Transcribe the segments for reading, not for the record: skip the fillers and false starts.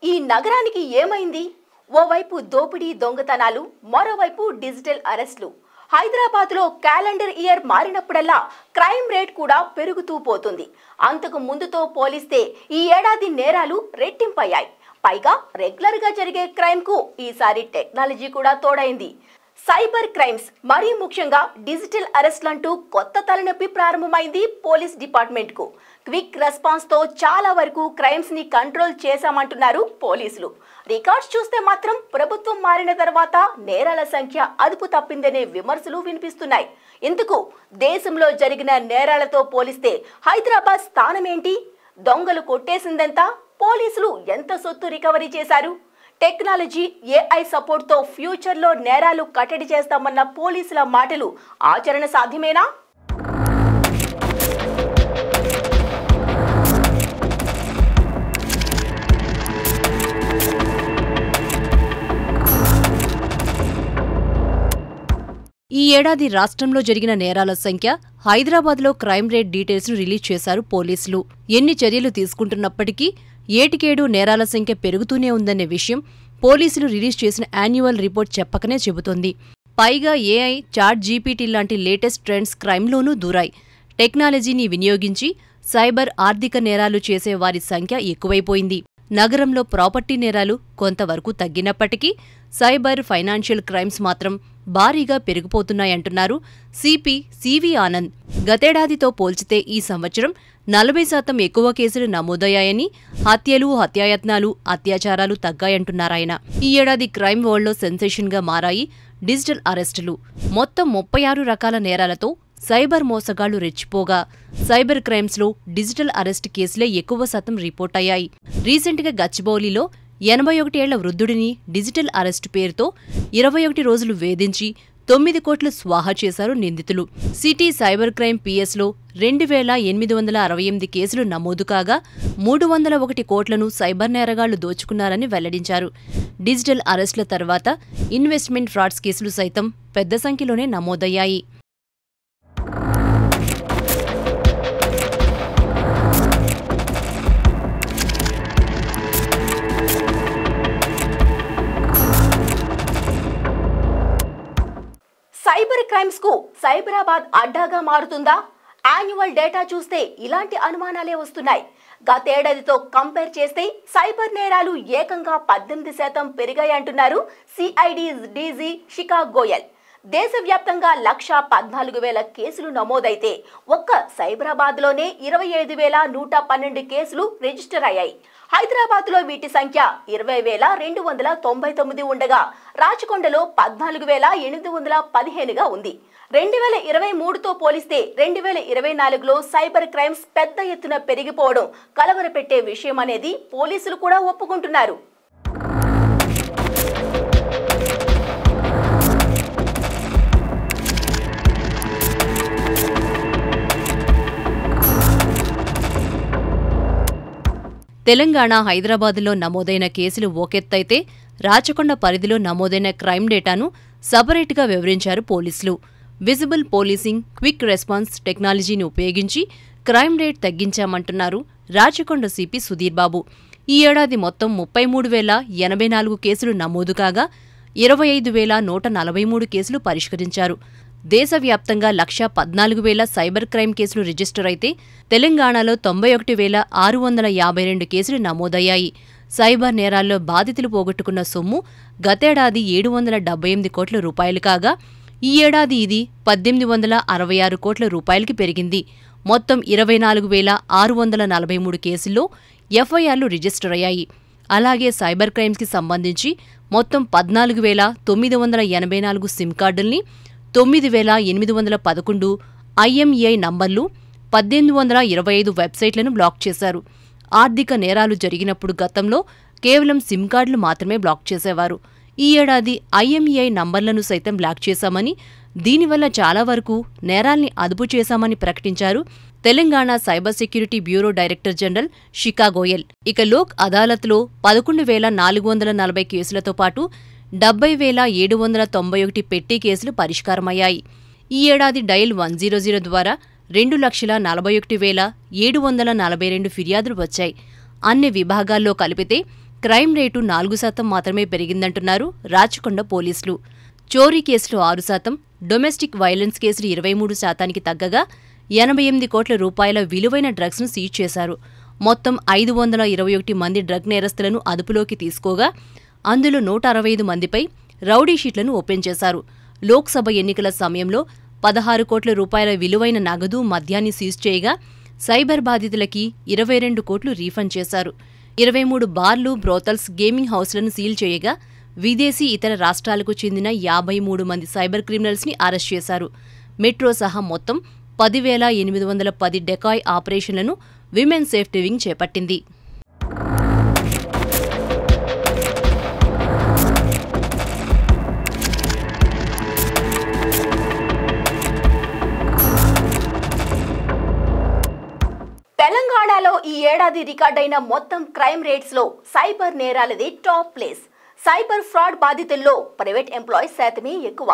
ఈ నగరానికి ఏమైంది? ఓవైపు దోపిడీ దొంగతనాలు, మరోవైపు డిజిటల్ అరెస్టులు. హైదరాబాద్లో క్యాలెండర్ ఇయర్ మారినప్పుడల్లా క్రైమ్ రేట్ కూడా పెరుగుతూ పోతుంది. అంతకు ముందుతో పోలిస్తే ఈ ఏడాది నేరాలు రెట్టింపయ్యాయి. పైగా రెగ్యులర్గా జరిగే క్రైమ్కు ఈసారి టెక్నాలజీ కూడా తోడైంది. సైబర్ క్రైమ్స్, మరీ ముఖ్యంగా డిజిటల్ అరెస్ట్లంటూ కొత్త తలనొప్పి ప్రారంభమైంది పోలీస్ డిపార్ట్మెంట్కు. క్విక్ రెస్పాన్స్తో చాలా వరకు క్రైమ్స్ ని కంట్రోల్ చేశామంటున్నారు పోలీసులు. రికార్డ్స్ చూస్తే మాత్రం ప్రభుత్వం మారిన తర్వాత నేరాల సంఖ్య అదుపు తప్పిందనే విమర్శలు వినిపిస్తున్నాయి. ఇందుకు దేశంలో జరిగిన నేరాలతో పోలిస్తే హైదరాబాద్ స్థానమేంటి? దొంగలు కొట్టేసిందెంత? పోలీసులు ఎంత సొత్తు రికవరీ చేశారు? టెక్నాలజీ, ఏఐ సపోర్ట్తో ఫ్యూచర్లో నేరాలు కట్టడి చేస్తామన్న పోలీసుల మాటలు ఆచరణ సాధ్యమేనా? ఈ ఏడాది రాష్ట్రంలో జరిగిన నేరాల సంఖ్య, హైదరాబాద్లో క్రైమ్ రేట్ డీటెయిల్స్ను రిలీజ్ చేశారు పోలీసులు. ఎన్ని చర్యలు తీసుకుంటున్నప్పటికీ ఏటికేడు నేరాల సంఖ్య పెరుగుతూనే ఉందనే విషయం పోలీసులు రిలీజ్ చేసిన యాన్యువల్ రిపోర్ట్ చెప్పకనే చెబుతోంది. పైగా ఏఐ, చాట్ జీపీటీ లాంటి లేటెస్ట్ ట్రెండ్స్ క్రైమ్లోనూ దూరాయి. టెక్నాలజీని వినియోగించి సైబర్ ఆర్థిక నేరాలు చేసే వారి సంఖ్య ఎక్కువైపోయింది. నగరంలో ప్రాపర్టీ నేరాలు కొంతవరకు తగ్గినప్పటికీ సైబర్, ఫైనాన్షియల్ క్రైమ్స్ మాత్రం భారీగా పెరిగిపోతున్నాయంటున్నారు సిపి సివి ఆనంద్. గతేడాదితో పోల్చితే ఈ సంవత్సరం 40% ఎక్కువ కేసులు నమోదయ్యాయని, హత్యలు, హత్యాయత్నాలు, అత్యాచారాలు తగ్గాయంటున్నారాయన. ఈ ఏడాది క్రైమ్ వరల్డ్లో సెన్సేషన్గా మారాయి డిజిటల్ అరెస్టులు. మొత్తం 36 రకాల నేరాలతో సైబర్ మోసగాళ్లు రెచ్చిపోగా సైబర్ క్రైమ్స్లో డిజిటల్ అరెస్ట్ కేసులే ఎక్కువ శాతం రిపోర్ట్ అయ్యాయి. రీసెంట్గా గచ్చిబౌలిలో 81 ఏళ్ల వృద్ధుడిని డిజిటల్ అరెస్టు పేరుతో 21 రోజులు వేధించి 9 కోట్లు స్వాహా చేశారు నిందితులు. సిటీ సైబర్ క్రైమ్ పిఎస్లో 2868 కేసులు నమోదు కాగా 301 కోట్లను సైబర్ నేరగాళ్లు దోచుకున్నారని వెల్లడించారు. డిజిటల్ అరెస్టుల తర్వాత ఇన్వెస్ట్మెంట్ ఫ్రాడ్స్ కేసులు సైతం పెద్ద సంఖ్యలోనే నమోదయ్యాయి. సైబర్ క్రైమ్స్ కు సైబరాబాద్ అడ్డాగా మారుతుందా? యాన్యువల్ డేటా చూస్తే ఇలాంటి అనుమానాలే వస్తున్నాయి. గతేడాదితో కంపేర్ చేస్తే సైబర్ నేరాలు ఏకంగా 18% పెరిగాయంటున్నారు సిఐడి డీజీ శిఖా గోయల్. దేశవ్యాప్తంగా 1,14,000 కేసులు నమోదైతే ఒక్క సైబరాబాద్లోనే 25,112 కేసులు రిజిస్టర్ అయ్యాయి. హైదరాబాద్లో వీటి సంఖ్య 20,299 ఉండగా రాచకొండలో 14,815గా ఉంది. 2023తో పోలిస్తే 2024లో సైబర్ క్రైమ్స్ పెద్ద ఎత్తున పెరిగిపోవడం కలవరపెట్టే విషయం అనేది పోలీసులు కూడా ఒప్పుకుంటున్నారు. తెలంగాణ, హైదరాబాద్లో నమోదైన కేసులు ఒకెత్తైతే రాచకొండ పరిధిలో నమోదైన క్రైమ్ డేటాను సపరేట్గా వివరించారు పోలీసులు. విజిబుల్ పోలీసింగ్, క్విక్ రెస్పాన్స్ టెక్నాలజీని ఉపయోగించి క్రైమ్ రేట్ తగ్గించామంటున్నారు రాచకొండ సిపి సుధీర్ బాబు. ఈ ఏడాది మొత్తం 33,084 కేసులు నమోదు కాగా 25,143 కేసులు పరిష్కరించారు. దేశవ్యాప్తంగా 1,14,000 సైబర్ క్రైమ్ కేసులు రిజిస్టర్ అయితే తెలంగాణలో 91,652 కేసులు నమోదయ్యాయి. సైబర్ నేరాల్లో బాధితులు పోగొట్టుకున్న సొమ్ము గతేడాది 778 కోట్ల రూపాయలు కాగా ఈ ఏడాది ఇది 1,866 కోట్ల రూపాయలకి పెరిగింది. మొత్తం 24,643 కేసుల్లో ఎఫ్ఐఆర్లు రిజిస్టర్ అయ్యాయి. అలాగే సైబర్ క్రైమ్స్కి సంబంధించి మొత్తం 14,984 సిమ్ కార్డుల్ని, 9,811 ఐఎంఈఐ నంబర్లు, 1,825 వెబ్సైట్లను బ్లాక్ చేశారు. ఆర్థిక నేరాలు జరిగినప్పుడు గతంలో కేవలం సిమ్ కార్డులు మాత్రమే బ్లాక్ చేసేవారు. ఈ ఏడాది ఐఎంఈఐ నంబర్లను సైతం బ్లాక్ చేశామని, దీనివల్ల చాలా వరకు నేరాల్ని అదుపు చేశామని ప్రకటించారు Telangana cyber security bureau director general Shikha Goyal. ఇక లోక్ అదాలత్లో 11,440 కేసులతో పాటు 70,791 పెట్టి కేసులు పరిష్కారమయ్యాయి. ఈ ఏడాది డయల్ 100 ద్వారా 2,41,742 ఫిర్యాదులు వచ్చాయి. అన్ని విభాగాల్లో కలిపితే క్రైమ్ రేటు 4% మాత్రమే పెరిగిందంటున్నారు రాచకొండ పోలీసులు. చోరీ కేసులు 6%, డొమెస్టిక్ వైలెన్స్ కేసులు 23%కి తగ్గగా 88 కోట్ల రూపాయల విలువైన డ్రగ్స్ను సీజ్ చేశారు. మొత్తం 521 మంది డ్రగ్ నేరస్తులను అదుపులోకి తీసుకోగా అందులో 165 మందిపై రౌడీ షీట్లను ఓపెన్ చేశారు. లోక్సభ ఎన్నికల సమయంలో 16 కోట్ల రూపాయల విలువైన నగదు, మద్యాన్ని సీజ్ చేయగా సైబర్ బాధితులకి 22 కోట్లు రీఫండ్ చేశారు. 23 బార్లు, బ్రోతల్స్, గేమింగ్ హౌస్లను సీల్ చేయగా విదేశీ, ఇతర రాష్ట్రాలకు చెందిన 53 మంది సైబర్ క్రిమినల్స్ని అరెస్ట్ చేశారు. మెట్రో సహా మొత్తం 10,810 డెకాయ్ ఆపరేషన్లను విమెన్ సేఫ్టీ వింగ్ చేపట్టింది. తెలంగాణలో ఈ ఏడాది రికార్డైన మొత్తం క్రైమ్ రేట్స్ లో సైబర్ నేరాలది టాప్ ప్లేస్. సైబర్ ఫ్రాడ్ బాధితుల్లో ప్రైవేట్ ఎంప్లాయీస్ శాతమే ఎక్కువ.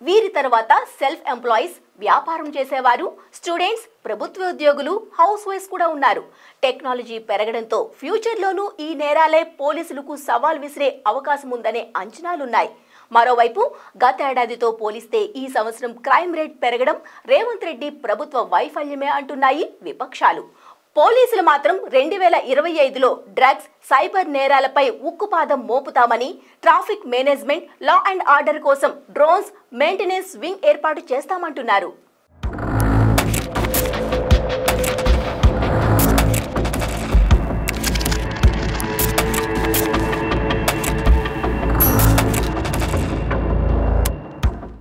వీరి తర్వాత సెల్ఫ్ ఎంప్లాయీస్, వ్యాపారం చేసేవారు, స్టూడెంట్స్, ప్రభుత్వ ఉద్యోగులు, హౌస్ వైఫ్స్ కూడా ఉన్నారు. టెక్నాలజీ పెరగడంతో ఫ్యూచర్లోనూ ఈ నేరాలే పోలీసులకు సవాల్ విసిరే అవకాశం ఉందనే అంచనాలున్నాయి. మరోవైపు గత ఏడాదితో పోలిస్తే ఈ సంవత్సరం క్రైమ్ రేట్ పెరగడం రేవంత్ రెడ్డి ప్రభుత్వ వైఫల్యమే అంటున్నాయి విపక్షాలు. పోలీసులు మాత్రం 2025లో డ్రగ్స్, సైబర్ నేరాలపై ఉక్కుపాదం మోపుతామని, traffic management, law and order కోసం డ్రోన్స్, మెయింటెనెన్స్ వింగ్ ఏర్పాటు చేస్తామంటున్నారు.